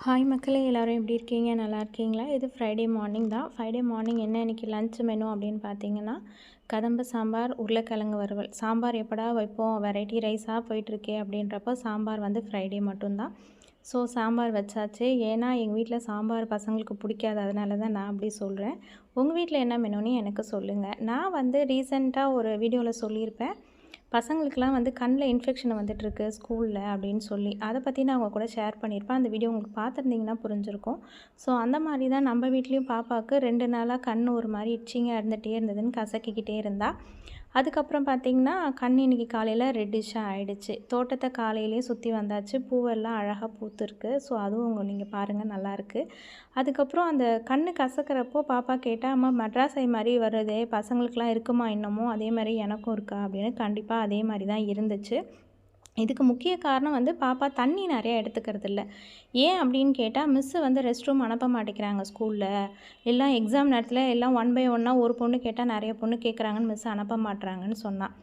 Hi மக்களே, எல்லோரும் எப்படி இருக்கீங்க? நல்லா இருக்கீங்களா? இது ஃப்ரைடே மார்னிங் தான். ஃப்ரைடே மார்னிங் என்ன இன்றைக்கி லஞ்ச் மெனு அப்படின்னு பார்த்தீங்கன்னா, கதம்ப சாம்பார், உருளைக்கிழங்கு வறுவல். சாம்பார் எப்படா வைப்போம், வெரைட்டி ரைஸாக போயிட்டுருக்கே அப்படின்றப்போ சாம்பார் வந்து ஃப்ரைடே மட்டும்தான். ஸோ சாம்பார் வச்சாச்சு. ஏன்னா எங்கள் வீட்டில் சாம்பார் பசங்களுக்கு பிடிக்காது, அதனால தான் நான் அப்படி சொல்கிறேன். உங்கள் வீட்டில் என்ன மெனுன்னு எனக்கு சொல்லுங்கள். நான் வந்து ரீசெண்டாக ஒரு வீடியோவில் சொல்லியிருப்பேன், பசங்களுக்கெலாம் வந்து கண்ணில் இன்ஃபெக்ஷன் வந்துட்டுருக்கு ஸ்கூலில் அப்படின்னு சொல்லி. அதை பற்றி நான் அவங்க கூட ஷேர் பண்ணியிருப்பேன். அந்த வீடியோ உங்களுக்கு பார்த்துருந்தீங்கன்னா புரிஞ்சிருக்கும். ஸோ அந்த மாதிரி தான் நம்ம வீட்லேயும் பாப்பாவுக்கு 2 நாளாக கண் ஒரு மாதிரி இச்சிங்காக இருந்துகிட்டே இருந்ததுன்னு கசக்கிக்கிட்டே இருந்தா. அதுக்கப்புறம் பார்த்திங்கன்னா கண் இன்றைக்கி காலையில் ரெட்டிஷாக ஆகிடுச்சு. தோட்டத்தை காலையிலே சுற்றி வந்தாச்சு. பூவெல்லாம் அழகாக பூத்துருக்கு. ஸோ அதுவும் நீங்கள் பாருங்கள், நல்லாயிருக்கு. அதுக்கப்புறம் அந்த கண் கசக்கிறப்போ பாப்பா கேட்டால், அம்மா மெட்ராஸ் ஐ மாதிரி வருதே, பசங்களுக்கெலாம் இருக்குமா இன்னமும், அதே மாதிரி எனக்கும் இருக்கா அப்படின்னு. கண்டிப்பாக அதே மாதிரி தான் இருந்துச்சு. இதுக்கு முக்கிய காரணம் வந்து பாப்பா தண்ணி நிறையா எடுத்துக்கிறது இல்லை. ஏன் அப்படின்னு கேட்டால், மிஸ்ஸு வந்து ரெஸ்ட் ரூம் அனுப்ப மாட்டேங்கிறாங்க ஸ்கூலில். எல்லாம் எக்ஸாம் நேரத்தில் எல்லாம் 1 பை 1 ஒரு பொண்ணு கேட்டால் நிறைய பொண்ணு கேட்குறாங்கன்னு மிஸ் அனுப்ப மாட்றாங்கன்னு சொன்னான்.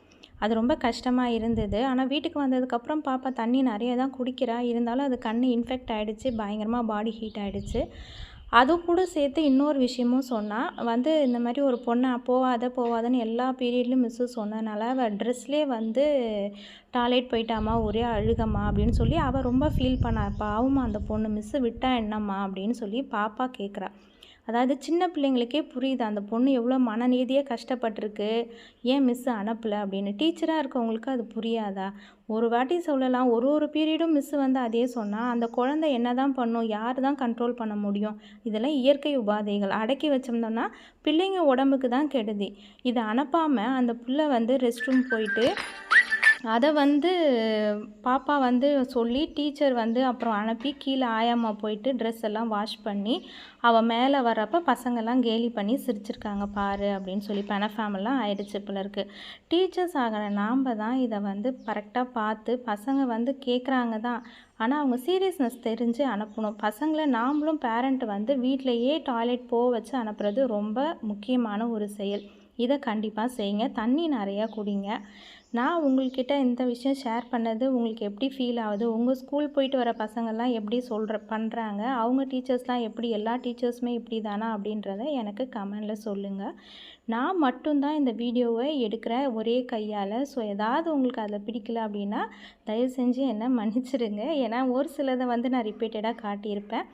அது ரொம்ப கஷ்டமாக இருந்தது. ஆனால் வீட்டுக்கு வந்ததுக்கப்புறம் பாப்பா தண்ணி நிறைய தான் குடிக்கிறா. இருந்தாலும் அது கண் இன்ஃபெக்ட் ஆகிடுச்சு, பயங்கரமாக பாடி ஹீட் ஆகிடுச்சு. அது கூட சேர்த்து இன்னொரு விஷயமும் சொன்னால் வந்து, இந்த மாதிரி ஒரு பொண்ணை போவாதன்னு எல்லா பீரியட்லையும் மிஸ்ஸு சொன்னதுனால அவள் ட்ரெஸ்லேயே வந்து டாய்லெட் போயிட்டாம்மா, ஒரே அழுகம்மா அப்படின்னு சொல்லி அவள் ரொம்ப ஃபீல் பண்ணா. பாவம்மா அந்த பொண்ணு, மிஸ்ஸு விட்டா என்னம்மா அப்படின்னு சொல்லி பாப்பா கேட்குறா. அதாவது சின்ன பிள்ளைங்களுக்கே புரியுது அந்த பொண்ணு எவ்வளோ மனநீதியாக கஷ்டப்பட்டிருக்கு, ஏன் மிஸ்ஸு அனுப்பலை அப்படின்னு. டீச்சராக இருக்கவங்களுக்கு அது புரியாதா? ஒரு வாட்டி சொல்லலாம், ஒரு பீரியடும் மிஸ்ஸு வந்து அதே சொன்னால் அந்த குழந்தை என்ன தான் பண்ணும், யார் தான் கண்ட்ரோல் பண்ண முடியும்? இதெல்லாம் இயற்கை உபாதைகள். அடக்கி வச்சோம்னா பிள்ளைங்க உடம்புக்கு தான் கெடுதி. இதை அனுப்பாமல் அந்த பிள்ளை வந்து ரெஸ்ட் ரூம் போயிட்டு அதை வந்து பாப்பா வந்து சொல்லி டீச்சர் வந்து அப்புறம் அனுப்பி கீழே ஆயாம்மா போயிட்டு ட்ரெஸ் எல்லாம் வாஷ் பண்ணி அவள் மேலே வர்றப்போ பசங்கள்லாம் கேலி பண்ணி சிரிச்சிருக்காங்க பாரு அப்படின்னு சொல்லி. பெனஃபேமெல்லாம் ஆயிடுச்சு பிள்ளருக்கு. டீச்சர்ஸ் ஆகிற நாம் தான் இதை வந்து கரெக்டாக பார்த்து பசங்க வந்து கேட்குறாங்க தான், ஆனால் அவங்க சீரியஸ்னஸ் தெரிஞ்சு அனுப்பணும். பசங்களை நாமளும் பேரண்ட் வந்து வீட்டிலையே டாய்லெட் போக வச்சு அனுப்புறது ரொம்ப முக்கியமான ஒரு செயல். இதை கண்டிப்பாக செய்யுங்க. தண்ணி நிறையா குடிங்க. நான் உங்கள்கிட்ட இந்த விஷயம் ஷேர் பண்ணது உங்களுக்கு எப்படி ஃபீல் ஆகுது? உங்கள் ஸ்கூல் போயிட்டு வர பசங்கள்லாம் எப்படி பண்ணுறாங்க? அவங்க டீச்சர்ஸ்லாம் எப்படி, எல்லா டீச்சர்ஸுமே இப்படி தானா அப்படின்றத எனக்கு கமெண்டில் சொல்லுங்கள். நான் மட்டும்தான் இந்த வீடியோவை எடுக்கிறேன் ஒரே கையால். ஸோ ஏதாவது உங்களுக்கு அதில் பிடிக்கல அப்படின்னா தயவு செஞ்சு என்னை மன்னிச்சிடுங்க. ஏன்னா ஒரு சிலதை வந்து நான் ரிப்பீட்டடாக காட்டியிருப்பேன்.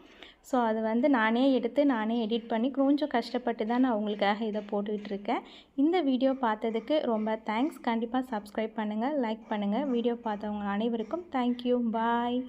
ஸோ அது வந்து நானே எடுத்து நானே எடிட் பண்ணி கொஞ்சம் கஷ்டப்பட்டு தான் நான் உங்களுக்காக இதை போட்டுக்கிட்டுருக்கேன். இந்த வீடியோ பார்த்ததுக்கு ரொம்ப தேங்க்ஸ். கண்டிப்பாக சப்ஸ்கிரைப் பண்ணுங்கள், லைக் பண்ணுங்கள். வீடியோ பார்த்தவங்க அனைவருக்கும் தேங்க்யூ. பாய்.